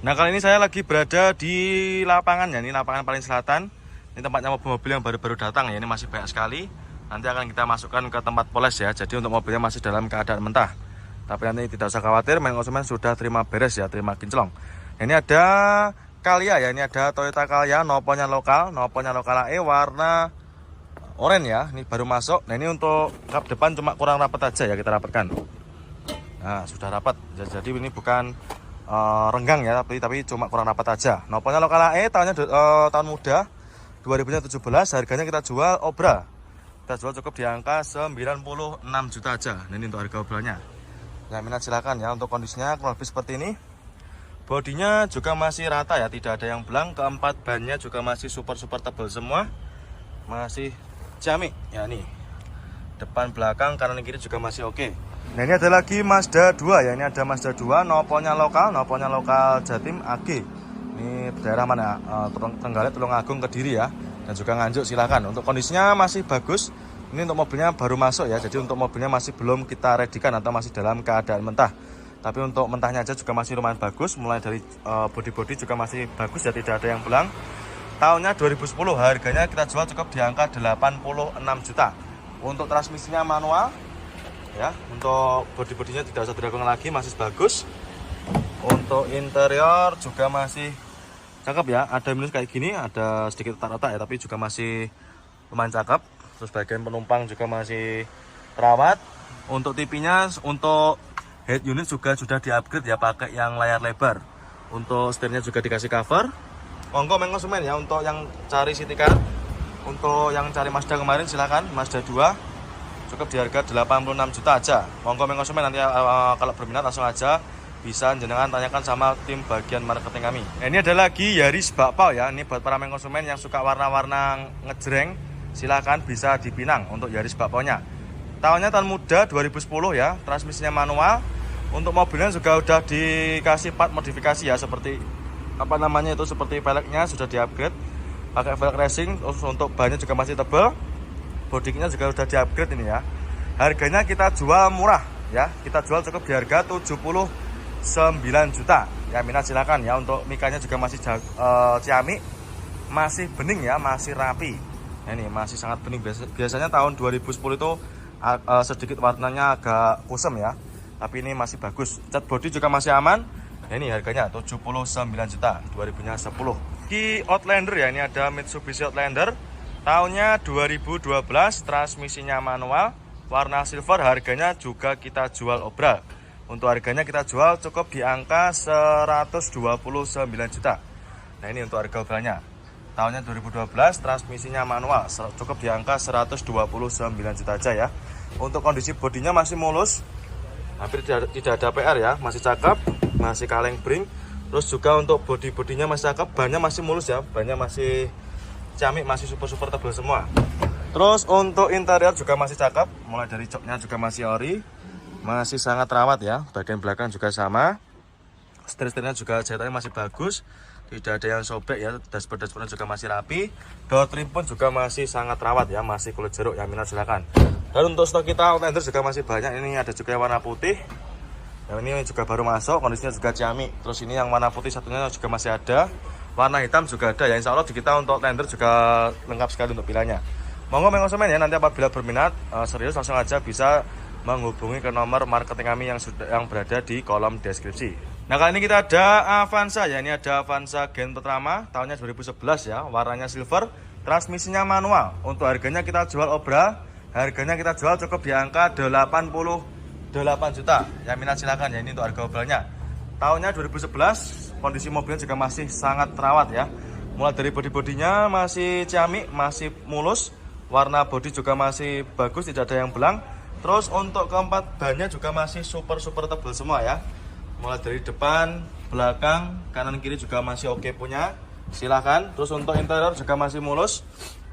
Nah, kali ini saya lagi berada di lapangan ya, ini lapangan paling selatan. Ini tempatnya mobil-mobil yang baru-baru datang ya, ini masih banyak sekali. Nanti akan kita masukkan ke tempat poles ya, jadi untuk mobilnya masih dalam keadaan mentah. Tapi nanti tidak usah khawatir, main konsumen sudah terima beres ya, terima kinclong. Nah, ini ada Calya ya, ini ada Toyota Calya, noponya lokal AE warna oranye ya, ini baru masuk. Nah, ini untuk kap depan cuma kurang rapat aja ya, kita rapatkan. Nah, sudah rapat, jadi ini bukan renggang ya, tapi cuma kurang rapat aja. Noponya lokal AE, tahun muda 2017, harganya kita jual obra. Kita jual cukup di angka 96 juta aja. Nah, ini untuk harga obranya. Yang minat silakan ya. Untuk kondisinya kurang lebih seperti ini. Bodinya juga masih rata ya, tidak ada yang belang. Keempat bannya juga masih super tebal semua. Masih ciamik ya, nih. Depan belakang kanan kiri juga masih oke. Nah, ini ada lagi Mazda 2 ya, ini ada Mazda 2, noponya lokal Jatim AG. Ini daerah mana? Trenggalek, Tulungagung, Kediri ya. Dan juga Nganjuk, silakan. Untuk kondisinya masih bagus. Ini untuk mobilnya baru masuk ya, jadi untuk mobilnya masih belum kita redikan atau masih dalam keadaan mentah. Tapi untuk mentahnya aja juga masih lumayan bagus. Mulai dari bodi-bodi juga masih bagus ya, tidak ada yang belang. Tahunnya 2010, harganya kita jual cukup di angka 86 juta. Untuk transmisinya manual ya, untuk bodi-bodinya tidak usah diragukan lagi, masih bagus. Untuk interior juga masih cakep ya, ada minus kayak gini, ada sedikit retak-retak ya, tapi juga masih lumayan cakep. Terus bagian penumpang juga masih terawat. Untuk TV-nya, untuk head unit juga sudah di-upgrade ya, pakai yang layar lebar. Untuk setirnya juga dikasih cover. Monggo main konsumen ya, untuk yang cari city car, untuk yang cari Mazda kemarin silakan, Mazda 2 cukup di harga 86 juta aja. Monggo main konsumen, nanti kalau berminat langsung aja bisa jenengan tanyakan sama tim bagian marketing kami. Nah, ini ada lagi Yaris Bakpao ya. Ini buat para main konsumen yang suka warna-warna ngejreng, silakan bisa dipinang untuk Yaris Bakpao-nya. Tahun muda 2010 ya, transmisinya manual. Untuk mobilnya juga udah dikasih part modifikasi ya, seperti apa namanya itu, seperti velgnya sudah di-upgrade pakai velg racing. Terus untuk bannya juga masih tebal. Bodinya juga udah di-upgrade ini ya. Harganya kita jual murah ya. Kita jual cukup di harga 79 juta. Ya, minat silakan ya. Untuk mikanya juga masih ciamik, masih bening ya, masih rapi. Nah, ini masih sangat bening. Biasanya tahun 2010 itu sedikit warnanya agak kusam ya. Tapi ini masih bagus. Cat body juga masih aman. Nah, ini harganya 79 juta 2010. Di Outlander ya, ini ada Mitsubishi Outlander. Tahunnya 2012, transmisinya manual, warna silver, harganya juga kita jual obra. Untuk harganya kita jual cukup di angka 129 juta. Nah, ini untuk harga obranya. Tahunnya 2012, transmisinya manual, cukup di angka 129 juta aja ya. Untuk kondisi bodinya masih mulus, hampir tidak ada PR ya, masih cakep, masih kaleng bring. Terus juga untuk bodinya masih cakep, bannya masih mulus ya, bannya masih ciamik, masih super tebal semua. Terus untuk interior juga masih cakep, mulai dari joknya juga masih ori, masih sangat rawat ya. Bagian belakang juga sama, setir-setirnya juga jahitannya masih bagus, tidak ada yang sobek ya. Dashboardnya juga masih rapi, door trim pun juga masih sangat rawat ya, masih kulit jeruk. Yang minat silakan. Dan untuk stok kita Outlander juga masih banyak. Ini ada juga yang warna putih, yang ini juga baru masuk, kondisinya juga ciamik. Terus ini yang warna putih satunya juga masih ada, warna hitam juga ada ya. Insya Allah di kita untuk Outlander juga lengkap sekali untuk pilihannya. Monggo main konsumen ya, nanti apabila berminat serius langsung aja bisa menghubungi ke nomor marketing kami yang berada di kolom deskripsi. Nah, kali ini kita ada Avanza ya, ini ada Avanza Gen pertama, tahunnya 2011 ya, warnanya silver, transmisinya manual. Untuk harganya kita jual obra, harganya kita jual cukup di angka 88 juta. Yang minat silakan ya, ini untuk harga obranya. Tahunnya 2011, kondisi mobilnya juga masih sangat terawat ya. Mulai dari bodi-bodinya masih ciamik, masih mulus, warna bodi juga masih bagus, tidak ada yang belang. Terus untuk keempat bannya juga masih super tebal semua ya. Mulai dari depan, belakang, kanan kiri juga masih oke punya, silahkan. Terus untuk interior juga masih mulus,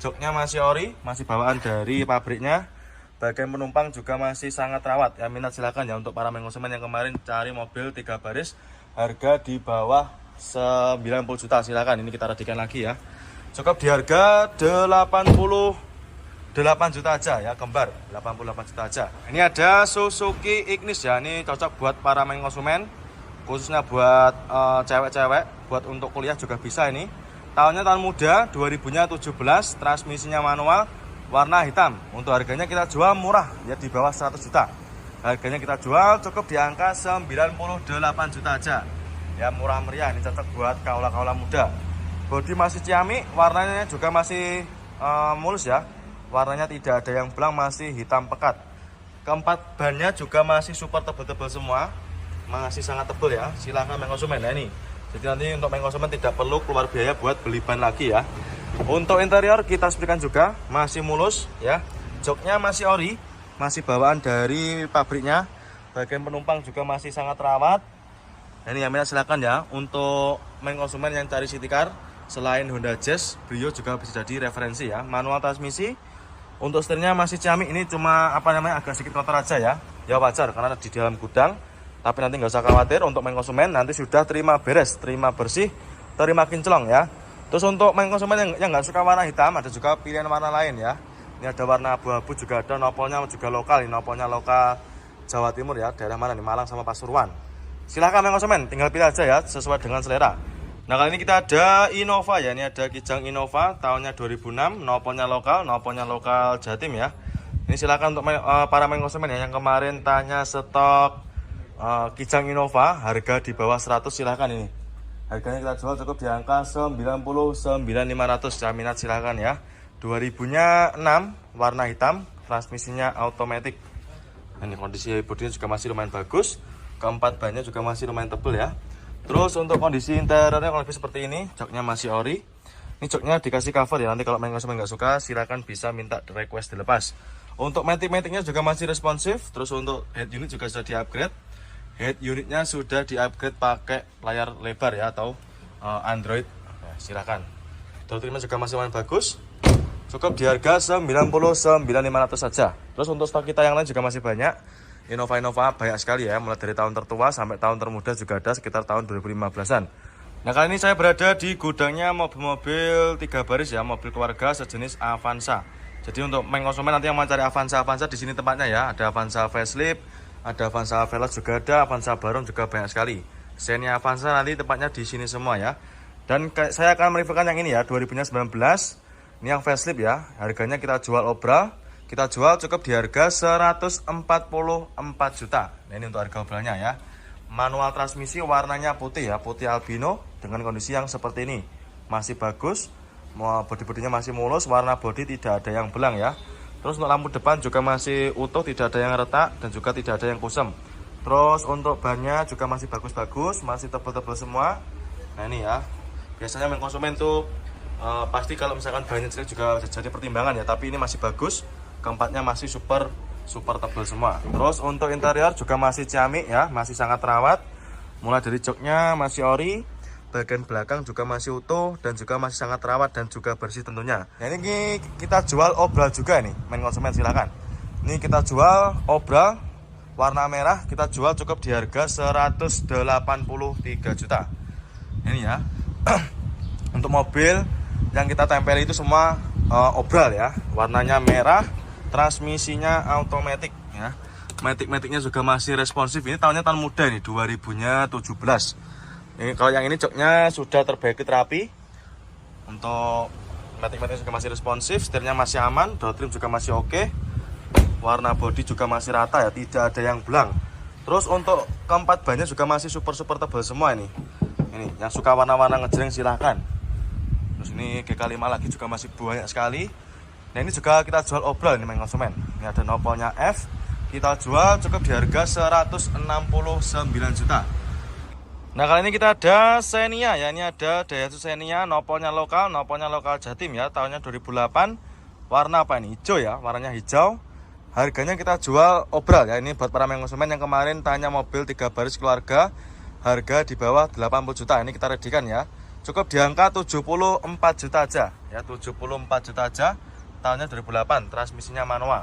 joknya masih ori, masih bawaan dari pabriknya. Bagian penumpang juga masih sangat rawat. Yang minat silakan ya, untuk para konsumen yang kemarin cari mobil 3 baris harga di bawah 90 juta, silakan. Ini kita redikan lagi ya, cukup di harga 88 juta aja ya, kembar 88 juta aja. Ini ada Suzuki Ignis ya, ini cocok buat para konsumen khususnya buat cewek-cewek, buat untuk kuliah juga bisa ini. Tahunnya tahun muda, 2017, transmisinya manual, warna hitam. Untuk harganya kita jual murah, ya di bawah 100 juta. Harganya kita jual cukup di angka 98 juta aja. Ya murah meriah, ini cocok buat kaula-kaula muda. Bodi masih ciamik, warnanya juga masih mulus ya. Warnanya tidak ada yang belang, masih hitam pekat. Keempat bannya juga masih super tebal-tebal semua, masih sangat tebal ya. Silahkan mengkonsumen. Nah ini, jadi nanti untuk mengkonsumen tidak perlu keluar biaya buat beli ban lagi ya. Untuk interior kita sepikan juga masih mulus ya. Joknya masih ori, masih bawaan dari pabriknya. Bagian penumpang juga masih sangat rawat. Nah, ini ya minat silakan ya. Untuk mengkonsumen yang cari city car selain Honda Jazz, Brio juga bisa jadi referensi ya. Manual transmisi. Untuk setirnya masih ciamik, ini cuma agak sedikit kotor aja ya. Ya wajar karena di dalam gudang. Tapi nanti nggak usah khawatir, untuk main konsumen nanti sudah terima beres, terima bersih, terima kinclong ya. Terus untuk main konsumen yang nggak suka warna hitam, ada juga pilihan warna lain ya. Ini ada warna abu-abu juga ada, nopolnya juga lokal, ini nopolnya lokal Jawa Timur ya. Daerah mana nih? Malang sama Pasuruan. Silahkan main konsumen, tinggal pilih aja ya sesuai dengan selera. Nah kali ini kita ada Innova ya, ini ada Kijang Innova tahunnya 2006, nopolnya lokal Jatim ya. Ini silakan untuk para main konsumen ya yang kemarin tanya stok Kijang Innova harga di bawah 100, silahkan ini. Harganya kita jual cukup di angka 99.500 ya, minat silahkan ya. 2000-nya 6, warna hitam, transmisinya automatic. Ini kondisi bodinya juga masih lumayan bagus. Keempat bannya juga masih lumayan tebal ya. Terus untuk kondisi interiornya kalau lebih seperti ini, joknya masih ori. Ini joknya dikasih cover ya, nanti kalau main konsumen nggak suka silahkan bisa minta request dilepas. Untuk matic-maticnya juga masih responsif. Terus untuk head unit juga sudah di-upgrade. Head unitnya sudah di-upgrade pakai layar lebar ya, atau Android. Nah, silahkan. Door trimnya juga masih lumayan bagus. Cukup di harga 99.500 saja. Terus untuk stok kita yang lain juga masih banyak. Innova banyak sekali ya, mulai dari tahun tertua sampai tahun termuda juga ada sekitar tahun 2015-an. Nah kali ini saya berada di gudangnya mobil-mobil 3 baris ya, mobil keluarga sejenis Avanza. Jadi untuk main konsumen nanti yang mau cari Avanza di sini tempatnya ya. Ada Avanza facelift, ada Avanza Veloz juga ada, Avanza Baron juga banyak sekali. Xenia Avanza nanti tempatnya di sini semua ya. Dan saya akan mereviewkan yang ini ya, 2019. Ini yang facelift ya, harganya kita jual obral. Kita jual cukup di harga 144 juta. Nah ini untuk harga obralnya ya. Manual transmisi warnanya putih ya, putih albino dengan kondisi yang seperti ini. Masih bagus, bodi-bodinya masih mulus, warna bodi tidak ada yang belang ya. Terus untuk lampu depan juga masih utuh, tidak ada yang retak dan juga tidak ada yang kusam. Terus untuk bannya juga masih bagus-bagus, masih tebal-tebal semua. Nah ini ya, biasanya main konsumen tuh pasti kalau misalkan bannya jelek juga jadi pertimbangan ya, tapi ini masih bagus. Keempatnya masih super tebal semua. Terus untuk interior juga masih ciamik ya, masih sangat rawat. Mulai dari joknya masih ori, bagian belakang juga masih utuh dan juga masih sangat rawat dan juga bersih tentunya. Nah ini kita jual obral juga nih, main konsumen silakan. Ini kita jual obral warna merah, kita jual cukup di harga 183 juta. Ini ya. Untuk mobil yang kita tempel itu semua obral ya, warnanya merah. Transmisinya automatic ya. Matic-maticnya juga masih responsif. Ini tahunnya tahun muda nih, 2017. Ini kalau yang ini joknya sudah terbaiki rapi. Untuk matic-maticnya juga masih responsif, setirnya masih aman, door trim juga masih oke. Warna bodi juga masih rata ya, tidak ada yang belang. Terus untuk keempat bannya juga masih super tebal semua ini. Ini yang suka warna-warna ngejreng silahkan. Terus ini GK5 lagi juga masih banyak sekali. Nah ini juga kita jual obral ini main konsumen. Ini ada nopolnya F. Kita jual cukup di harga 169 juta. Nah kali ini kita ada Xenia ya. Ini ada Daihatsu Xenia, nopolnya lokal Jatim ya. Tahunnya 2008. Warna apa ini? Hijau ya, warnanya hijau. Harganya kita jual obral ya. Ini buat para main konsumen yang kemarin tanya mobil 3 baris keluarga, harga di bawah 80 juta. Ini kita readikan ya. Cukup di angka 74 juta aja ya, 74 juta aja. Tahunnya 2008, transmisinya manual.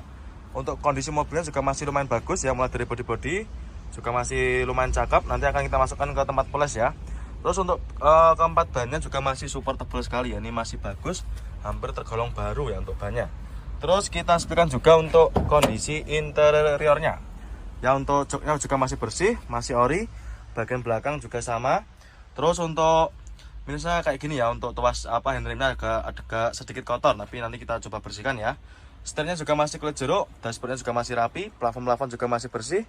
Untuk kondisi mobilnya juga masih lumayan bagus ya, mulai dari bodi-bodi juga masih lumayan cakep. Nanti akan kita masukkan ke tempat poles ya. Terus untuk keempat bannya juga masih super tebal sekali ya, ini masih bagus, hampir tergolong baru ya untuk bannya. Terus kita sepikan juga untuk kondisi interiornya ya. Untuk joknya juga masih bersih, masih ori. bagian belakang juga sama. Terus untuk minusnya kayak gini ya, untuk tuas handremnya agak sedikit kotor, tapi nanti kita coba bersihkan ya. Setirnya juga masih kulit jeruk, dashboardnya juga masih rapi, plafon juga masih bersih.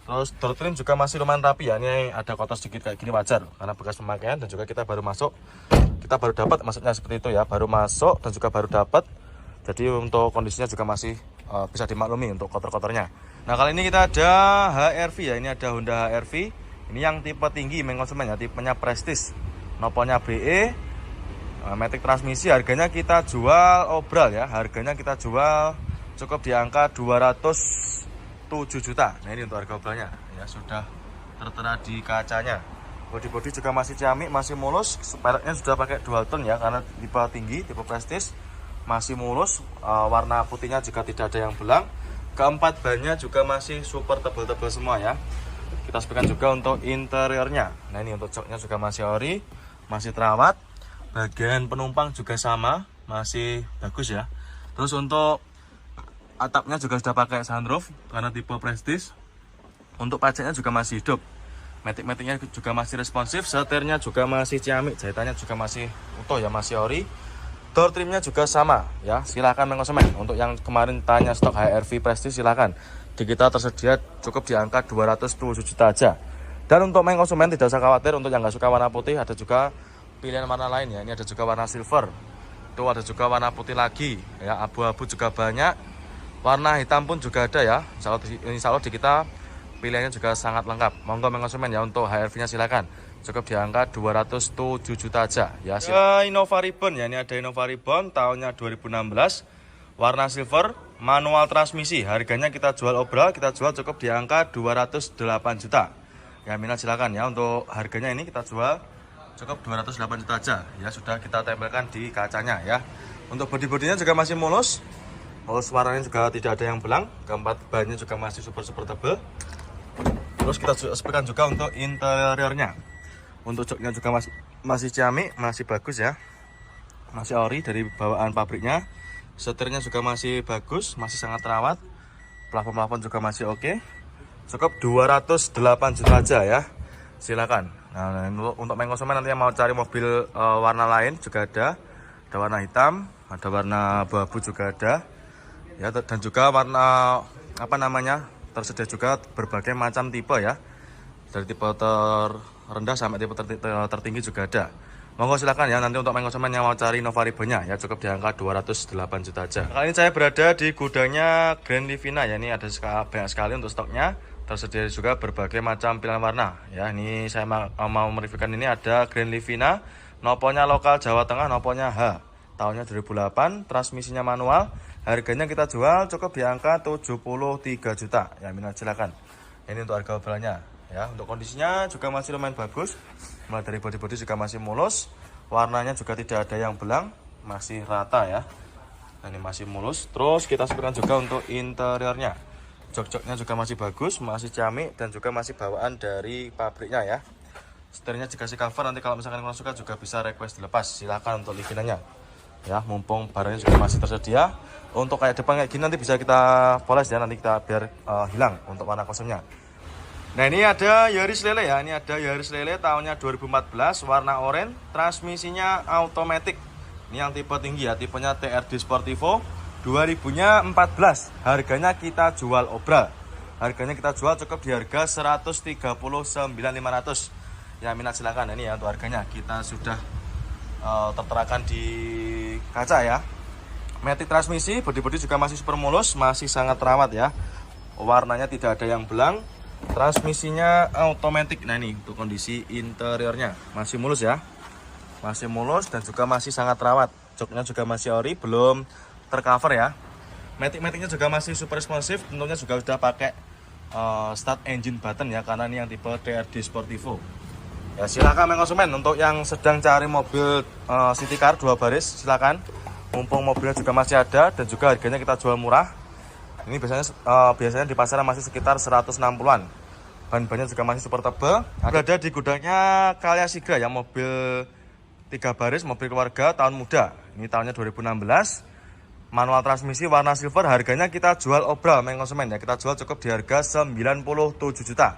Terus door trim juga masih lumayan rapi ya. Ini ada kotor sedikit kayak gini wajar karena bekas pemakaian, dan juga kita baru dapat, maksudnya seperti itu ya, baru masuk dan juga baru dapat. Jadi untuk kondisinya juga masih bisa dimaklumi untuk kotor-kotornya. Nah, kali ini kita ada HR-V ya. Ini ada Honda HR-V. Ini yang tipe tinggi main konsumen ya, tipenya Prestige. Noponya BE, matic transmisi. Harganya kita jual obral ya. Harganya kita jual cukup di angka 207 juta. Nah, ini untuk harga obralnya ya, sudah tertera di kacanya. Bodi juga masih ciamik, masih mulus. Peleknya sudah pakai dual tone ya, karena tipe tinggi, tipe Prestige. Masih mulus, warna putihnya juga tidak ada yang belang. Keempat bannya juga masih super tebal-tebal semua ya. Kita sebutkan juga untuk interiornya. Nah, ini untuk joknya juga masih ori, masih terawat. Bagian penumpang juga sama, masih bagus ya. Terus untuk atapnya juga sudah pakai sunroof karena tipe Prestige. Untuk pajaknya juga masih hidup. Matic-maticnya juga masih responsif. Setirnya juga masih ciamik, jahitannya juga masih utuh ya, masih ori. Door trimnya juga sama ya. Silahkan konsumen. Untuk yang kemarin tanya stok HR-V Prestige, silahkan. Di kita tersedia cukup di angka 207 juta aja. Dan untuk konsumen tidak usah khawatir, untuk yang nggak suka warna putih ada juga pilihan warna lain ya. Ini ada juga warna silver. Itu ada juga warna putih lagi ya, abu-abu juga banyak. Warna hitam pun juga ada ya. Insya Allah di kita pilihannya juga sangat lengkap. Monggo konsumen ya, untuk HR-V-nya silakan. Cukup di angka 207 juta aja ya. Innova Ribbon ya, ini ada Innova Ribbon tahunnya 2016. Warna silver, manual transmisi. Harganya kita jual obral, kita jual cukup di angka 208 juta. Ya, minat silakan ya. Untuk harganya ini kita jual cukup 208 juta aja ya. Sudah kita tempelkan di kacanya ya. Untuk bodi-bodinya juga masih mulus. Warnanya juga tidak ada yang belang. Keempat bannya juga masih super tebal. Terus kita sebutkan juga untuk interiornya. Untuk joknya juga masih ciamik, masih bagus ya. Masih ori dari bawaan pabriknya. Setirnya juga masih bagus, masih sangat terawat. Plafon juga masih oke. Cukup 208 juta aja ya. Silakan. Nah, untuk konsumen nanti yang mau cari mobil warna lain juga ada. Ada warna hitam, ada warna abu-abu juga ada. Ya, dan juga warna tersedia juga berbagai macam tipe ya. Dari tipe terendah sampai tipe tertinggi juga ada. Monggo silakan ya, nanti untuk konsumen yang mau cari Innova Ribbon-nya ya, cukup di angka 208 juta aja. Kali ini saya berada di gudangnya Grand Livina ya. Ini ada banyak sekali untuk stoknya. Tersedia juga berbagai macam pilihan warna ya. Ini saya mau mereviewkan, ini ada Grand Livina, noponya lokal Jawa Tengah, noponya H. Tahunnya 2008, transmisinya manual. Harganya kita jual cukup di angka 73 juta. Ya, minat silakan. Ini untuk harga obralnya ya. Untuk kondisinya juga masih lumayan bagus. Mulai dari bodi-bodi juga masih mulus. Warnanya juga tidak ada yang belang, masih rata ya. Nah, ini masih mulus. Terus kita sebutkan juga untuk interiornya. Jok-joknya juga masih bagus, masih ciamik, dan juga masih bawaan dari pabriknya ya. Setirnya dikasih cover, nanti kalau misalkan kalian suka juga bisa request dilepas. Silahkan untuk Livinanya ya, mumpung barangnya juga masih tersedia. Untuk kayak depan kayak gini nanti bisa kita poles ya, nanti kita biar hilang untuk warna kosongnya. Nah, ini ada Yaris Lele ya. Ini ada Yaris Lele tahunnya 2014, warna oranye, transmisinya automatic. Ini yang tipe tinggi ya, tipenya TRD Sportivo. 2000-nya 14. Harganya kita jual obral. Harganya kita jual cukup di harga 139.500. Ya, minat silakan. Ini ya untuk harganya. Kita sudah terterakan di kaca ya. Matic transmisi, bodi-bodi juga masih super mulus, masih sangat terawat ya. Warnanya tidak ada yang belang. Transmisinya automatic. Nah, ini untuk kondisi interiornya masih mulus ya, masih mulus dan juga masih sangat terawat. Joknya juga masih ori, belum tercover ya. Matic-maticnya juga masih super responsif. Tentunya juga sudah pakai start engine button ya, karena ini yang tipe TRD Sportivo. Ya, silakan konsumen untuk yang sedang cari mobil city car 2 baris, silakan. Mumpung mobilnya juga masih ada dan juga harganya kita jual murah. Ini biasanya di pasaran masih sekitar 160-an. Ban-bannya juga masih super tebal. Berada di gudangnya Kalya Sigra ya, mobil 3 baris, mobil keluarga tahun muda. Ini tahunnya 2016. Manual transmisi warna silver, harganya kita jual obral konsumen ya. Kita jual cukup di harga 97 juta.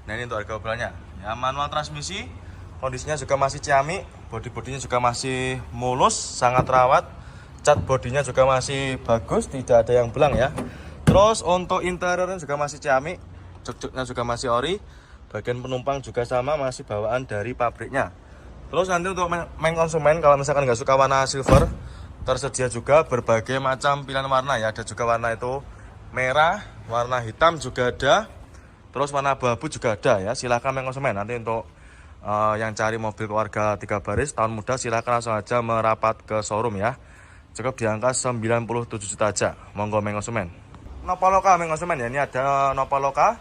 Nah, ini untuk harga obralnya ya. ya, manual transmisi, kondisinya juga masih ciamik, bodi-bodinya juga masih mulus, sangat rawat, cat bodinya juga masih bagus, tidak ada yang belang ya. Terus untuk interiornya juga masih ciamik, jok-joknya juga masih ori, bagian penumpang juga sama, masih bawaan dari pabriknya. Terus nanti untuk main konsumen, kalau misalkan nggak suka warna silver, tersedia juga berbagai macam pilihan warna ya. Ada juga warna itu merah, warna hitam juga ada, terus warna abu-abu juga ada ya. Silahkan main konsumen. Nanti untuk yang cari mobil keluarga 3 baris tahun muda, silahkan langsung aja merapat ke showroom ya. Cukup di angka 97 juta aja. Monggo main konsumen. Noppa Loka main konsumen ya. Ini ada Noppa Loka,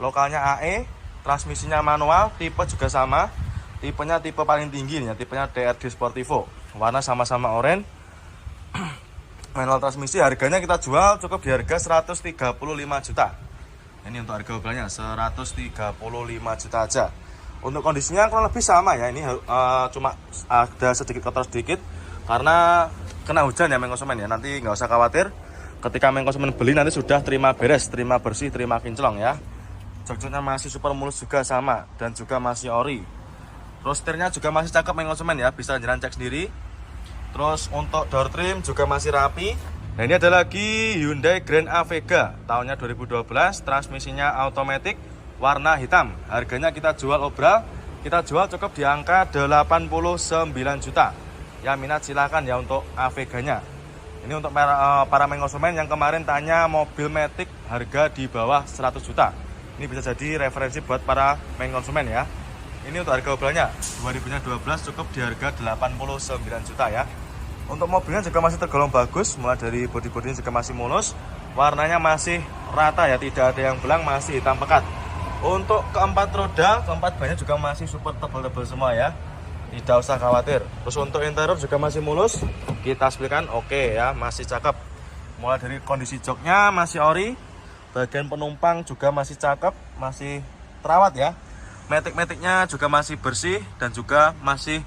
lokalnya AE, transmisinya manual, tipe juga sama. Tipenya tipe paling tinggi nih ya, tipenya TRD Sportivo. Warna sama-sama oranye. Manual transmisi, harganya kita jual cukup di harga 135 juta. Ini untuk harga mobilnya 135 juta aja. Untuk kondisinya kurang lebih sama ya. Ini cuma ada sedikit kotor sedikit karena kena hujan ya main konsumen ya. Nanti nggak usah khawatir, ketika main konsumen beli nanti sudah terima beres, terima bersih, terima kinclong ya. Jok-joknya masih super mulus juga sama, dan juga masih ori. Terus setirnya juga masih cakep main konsumen ya, bisa jalan cek sendiri. Terus untuk door trim juga masih rapi. Nah, ini ada lagi Hyundai Grand Avega tahunnya 2012, transmisinya automatic, warna hitam. Harganya kita jual obral, kita jual cukup di angka 89 juta. Ya minat silahkan ya untuk Aveganya. Ini untuk para main konsumen yang kemarin tanya mobil Matic harga di bawah 100 juta. Ini bisa jadi referensi buat para main konsumen ya. Ini untuk harga obralnya 2012 cukup di harga 89 juta ya. Untuk mobilnya juga masih tergolong bagus, mulai dari bodi-bodinya juga masih mulus, warnanya masih rata ya, tidak ada yang belang, masih hitam pekat. Untuk keempat roda, keempat bannya juga masih super tebal-tebal semua ya, tidak usah khawatir. Terus untuk interior juga masih mulus, kita spilkan oke ya, masih cakep. Mulai dari kondisi joknya masih ori, bagian penumpang juga masih cakep, masih terawat ya. Matic-maticnya juga masih bersih dan juga masih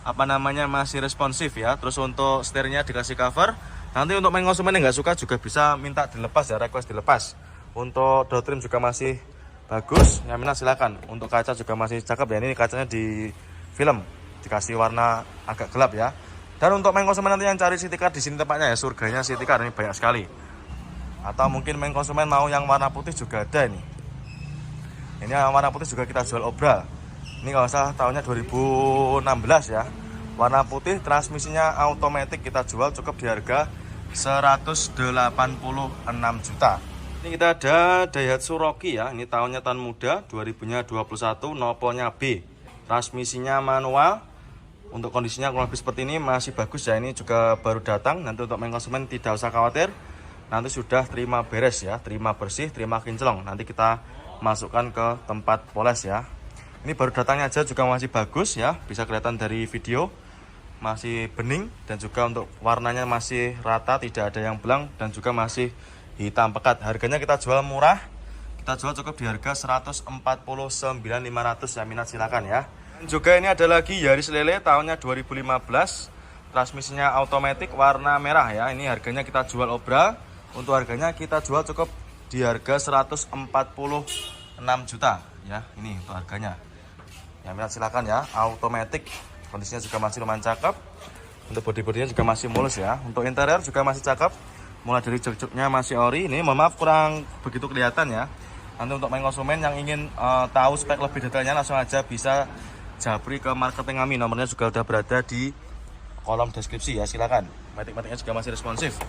masih responsif ya. Terus untuk setirnya dikasih cover. Nanti untuk main konsumen yang nggak suka juga bisa minta dilepas ya, request dilepas. Untuk door trim juga masih bagus, yang minat silakan. Untuk kaca juga masih cakep ya, ini kacanya di film, dikasih warna agak gelap ya. Dan untuk main konsumen nanti yang cari city car, di sini tempatnya ya, surganya city car, ini banyak sekali. Atau mungkin main konsumen mau yang warna putih juga ada ini. Ini yang warna putih juga kita jual obral. Ini kalau salah tahunnya 2016 ya. Warna putih, transmisinya automatic, kita jual cukup di harga 186 juta. Ini kita ada Daihatsu Rocky ya. Ini tahunnya tahun muda, 2021, nopolnya B. Transmisinya manual. Untuk kondisinya kurang lebih seperti ini, masih bagus ya. Ini juga baru datang. Nanti untuk main konsumen tidak usah khawatir. Nanti sudah terima beres ya, terima bersih, terima kinclong. Nanti kita masukkan ke tempat poles ya. Ini baru datangnya aja juga masih bagus ya, bisa kelihatan dari video, masih bening, dan juga untuk warnanya masih rata, tidak ada yang belang, dan juga masih hitam pekat. Harganya kita jual murah, kita jual cukup di harga 149.500 ya, minat silakan ya. Dan juga ini ada lagi Yaris Lele tahunnya 2015, transmisinya automatic, warna merah ya. Ini harganya kita jual obral. Untuk harganya kita jual cukup di harga 146 juta ya. Ini untuk harganya. Ya minat silakan ya, automatic, kondisinya juga masih lumayan cakep. Untuk bodi-bodinya juga masih mulus ya. Untuk interior juga masih cakep. Mulai dari jok-joknya masih ori. Ini mohon maaf kurang begitu kelihatan ya. Nanti untuk main konsumen yang ingin tahu spek lebih detailnya, langsung aja bisa japri ke marketing kami. Nomornya juga udah berada di kolom deskripsi ya, silakan. Matic-maticnya juga masih responsif.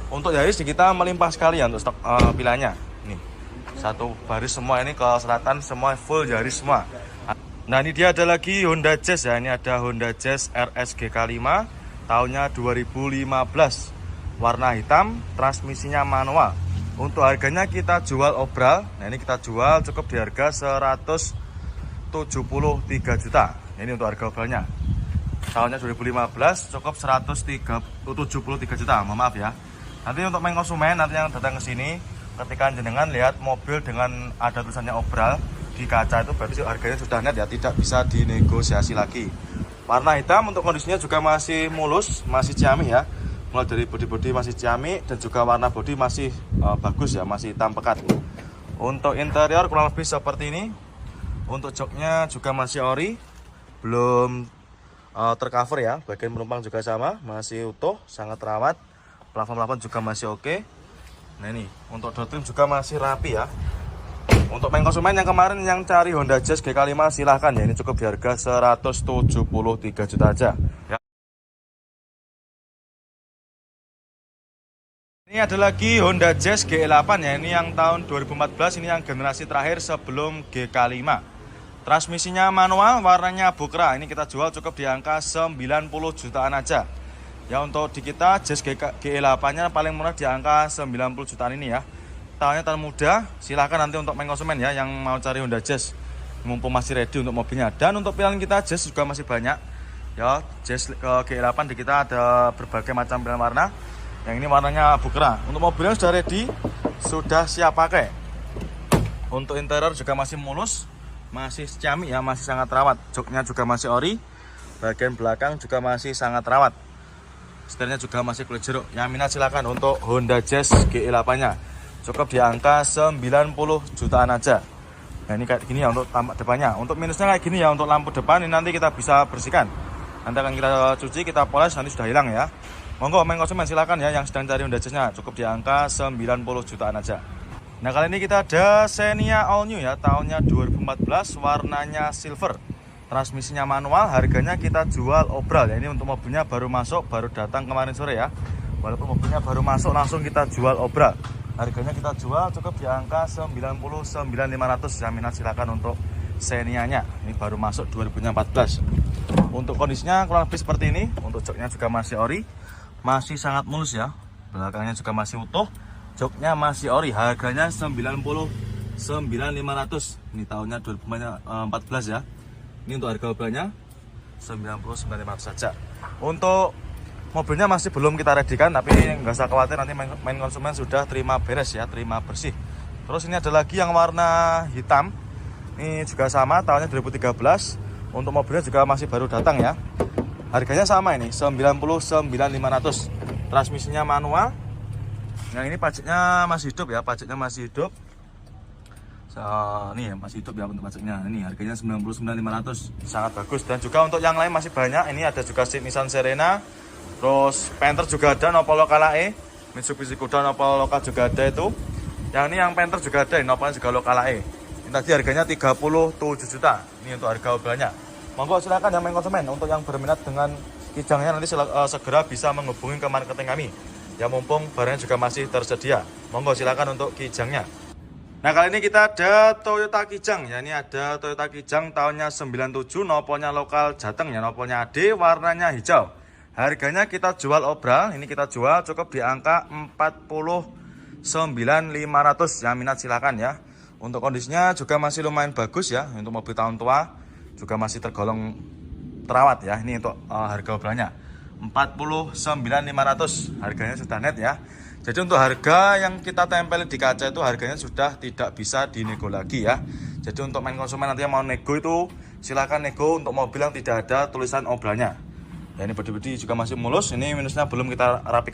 Untuk Yaris kita melimpah sekali ya untuk stok pilihannya. Nih, satu baris semua, ini ke selatan semua full Yaris semua. Nah, ini dia ada lagi Honda Jazz ya. Ini ada Honda Jazz RS GK5 tahunnya 2015. Warna hitam, transmisinya manual. Untuk harganya kita jual obral. Nah, ini kita jual cukup di harga 173 juta. Ini untuk harga obralnya. Tahunnya 2015 cukup 173 juta. Mohon maaf ya. Nanti untuk main konsumen nanti yang datang ke sini, ketika jenengan lihat mobil dengan ada tulisannya obral di kaca, itu berarti harganya sudah net ya, tidak bisa dinegosiasi lagi. Warna hitam, untuk kondisinya juga masih mulus, masih ciamik ya. Mulai dari bodi-bodi masih ciamik, dan juga warna bodi masih bagus ya, masih hitam pekat. Untuk interior kurang lebih seperti ini. Untuk joknya juga masih ori, belum tercover ya. Bagian penumpang juga sama, masih utuh, sangat rawat. Plafon juga masih oke. Nah ini untuk door trim juga masih rapi ya. Untuk main konsumen yang kemarin yang cari Honda Jazz GK5 silahkan ya. Ini cukup di harga 173 juta aja ya. Ini ada lagi Honda Jazz GE8 ya. Ini yang tahun 2014, ini yang generasi terakhir sebelum GK5. Transmisinya manual, warnanya bukra. Ini kita jual cukup di angka 90 jutaan aja. Ya untuk di kita Jazz GE8-nya paling murah di angka 90 jutaan ini ya. Tahunnya tahun muda, silahkan nanti untuk main konsumen ya yang mau cari Honda Jazz. Mumpung masih ready untuk mobilnya. Dan untuk pilihan kita Jazz juga masih banyak. Ya, Jazz GE8 di kita ada berbagai macam pilihan warna. Yang ini warnanya bukra. Untuk mobilnya sudah ready, sudah siap pakai. Untuk interior juga masih mulus, masih ciamik ya, masih sangat rawat. Joknya juga masih ori. Bagian belakang juga masih sangat rawat. Setirnya juga masih kulit jeruk. Yang minat silakan untuk Honda Jazz GE8-nya. Cukup di angka 90 jutaan aja. Nah ini kayak gini ya untuk tampak depannya. Untuk minusnya kayak gini ya, untuk lampu depan ini nanti kita bisa bersihkan. Nanti akan kita cuci, kita poles, nanti sudah hilang ya. Monggo main konsumen silakan ya yang sedang cari Honda Jazz-nya, cukup di angka 90 jutaan aja. Nah kali ini kita ada Xenia All New ya, tahunnya 2014, warnanya silver. Transmisinya manual, harganya kita jual obral ya. Ini untuk mobilnya baru masuk, baru datang kemarin sore ya. Walaupun mobilnya baru masuk langsung kita jual obral. Harganya kita jual cukup di angka 99.500. Yang minat silakan untuk Xenia-nya. Ini baru masuk 2014. Untuk kondisinya kurang lebih seperti ini. Untuk joknya juga masih ori, masih sangat mulus ya. Belakangnya juga masih utuh, joknya masih ori. Harganya 99.500. Ini tahunnya 2014 ya. Ini untuk harga mobilnya 99.500 saja. Untuk mobilnya masih belum kita readykan, tapi nggak usah khawatir, nanti main konsumen sudah terima beres ya, terima bersih. Terus ini ada lagi yang warna hitam. Ini juga sama, tahunnya 2013. Untuk mobilnya juga masih baru datang ya. Harganya sama ini, 99.500. Transmisinya manual. Yang ini pajaknya masih hidup ya, pajaknya masih hidup. Ini ya masih hidup ya untuk pajaknya. Ini harganya 99.500, sangat bagus. Dan juga untuk yang lain masih banyak. Ini ada juga Nissan Serena, terus Panther juga ada, Nopal Lokal AE, Mitsubishi Kuda Nopal Lokal juga ada itu. Yang ini yang Panther juga ada, Nopalnya juga Lokal AE. Ini tadi harganya 37 juta. Ini untuk harga mobilnya. Monggo silakan yang main konsumen. Untuk yang berminat dengan kijangnya nanti segera bisa menghubungi ke marketing kami. Ya mumpung barangnya juga masih tersedia. Monggo silakan untuk kijangnya. Nah kali ini kita ada Toyota Kijang ya. Ini ada Toyota Kijang tahunnya 97, nopolnya lokal Jateng ya, nopolnya AD, warnanya hijau. Harganya kita jual obral, ini kita jual cukup di angka 49.500. Yang minat silakan ya. Untuk kondisinya juga masih lumayan bagus ya. Untuk mobil tahun tua juga masih tergolong terawat ya. Ini untuk harga obralnya 49.500. Harganya sudah net ya. Jadi untuk harga yang kita tempel di kaca itu harganya sudah tidak bisa dinego lagi ya. Jadi untuk main konsumen nanti yang mau nego itu silakan nego untuk mobil yang tidak ada tulisan obralnya. Ya ini bodi-bodi juga masih mulus. Ini minusnya belum kita rapikan.